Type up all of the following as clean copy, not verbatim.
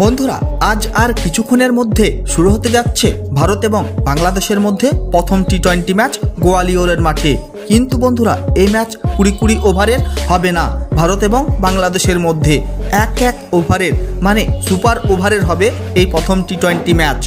বন্ধুরা আজ আর কিছুক্ষণের মধ্যে শুরু হতে যাচ্ছে ভারত এবং বাংলাদেশের মধ্যে প্রথম টি20 ম্যাচ গোয়ালিয়রের মাঠে। কিন্তু বন্ধুরা এই ম্যাচ 20 ওভারের হবে না। ভারত এবং বাংলাদেশের মধ্যে এক ওভারের মানে সুপার ওভারের হবে এই প্রথম টি20 ম্যাচ।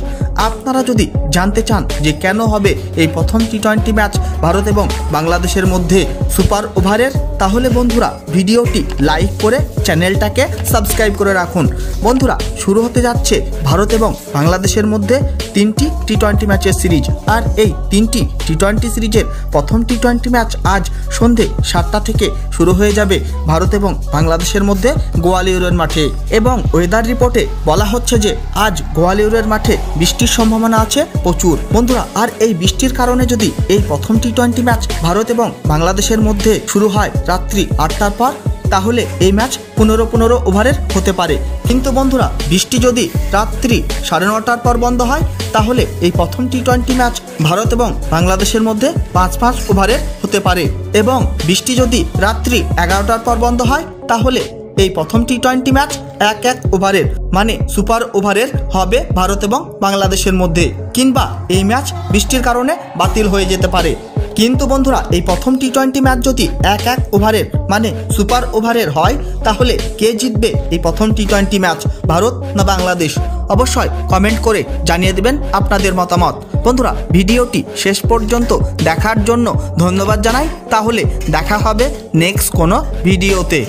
আপনারা যদি জানতে চান যে কেন হবে এই প্রথম টি20 ম্যাচ ভারত এবং বাংলাদেশের মধ্যে সুপার ওভারের, তাহলে বন্ধুরা ভিডিওটি লাইক করে চ্যানেলটাকে সাবস্ক্রাইব করে রাখুন। বন্ধুরা শুরু হতে যাচ্ছে ভারত এবং বাংলাদেশের মধ্যে 3টি টি20 ম্যাচের সিরিজ। আর এই 3টি টি20 সিরিজের প্রথম টি20 ম্যাচ আজ সন্ধে 7টা থেকে শুরু হয়ে যাবে ভারত এবং বাংলাদেশের মধ্যে গোয়ালিয়রের মাঠে। এবং ওয়েদার রিপোর্টে বলা হচ্ছে যে আজ গোয়ালিয়রের মাঠে বৃষ্টির সম্ভাবনা আছে প্রচুর। বন্ধুরা আর এই বৃষ্টির কারণে যদি এই প্রথম টি20 ম্যাচ ভারত এবং বাংলাদেশের মধ্যে শুরু হয় রাত্রি 8টার পর, তাহলে এই ম্যাচ 15 ওভারের হতে পারে। কিন্তু বন্ধুরা বৃষ্টি যদি রাত্রি 9:30টার পর বন্ধ হয়, তাহলে এই প্রথম টি20 ম্যাচ ভারত এবং বাংলাদেশের মধ্যে 5 ওভারের হতে পারে। এবং বৃষ্টি যদি রাত্রি 11টার পর বন্ধ হয়, তাহলে এই প্রথম টি20 ম্যাচ এক ওভারের মানে সুপার ওভারের হবে ভারত এবং বাংলাদেশের মধ্যে। কিংবা এই ম্যাচ বৃষ্টির কারণে বাতিল হয়ে যেতে পারে। কিন্তু বন্ধুরা এই প্রথম টি20 ম্যাচ যদি এক ওভারের মানে সুপার ওভারের হয়, তাহলে কে জিতবে এই প্রথম টি20 ম্যাচ, ভারত না বাংলাদেশ? অবশ্যই কমেন্ট করে জানিয়ে দেবেন আপনাদের মতামত। বন্ধুরা ভিডিওটি শেষ পর্যন্ত দেখার জন্য ধন্যবাদ জানাই। তাহলে দেখা হবে নেক্সট কোনো ভিডিওতে।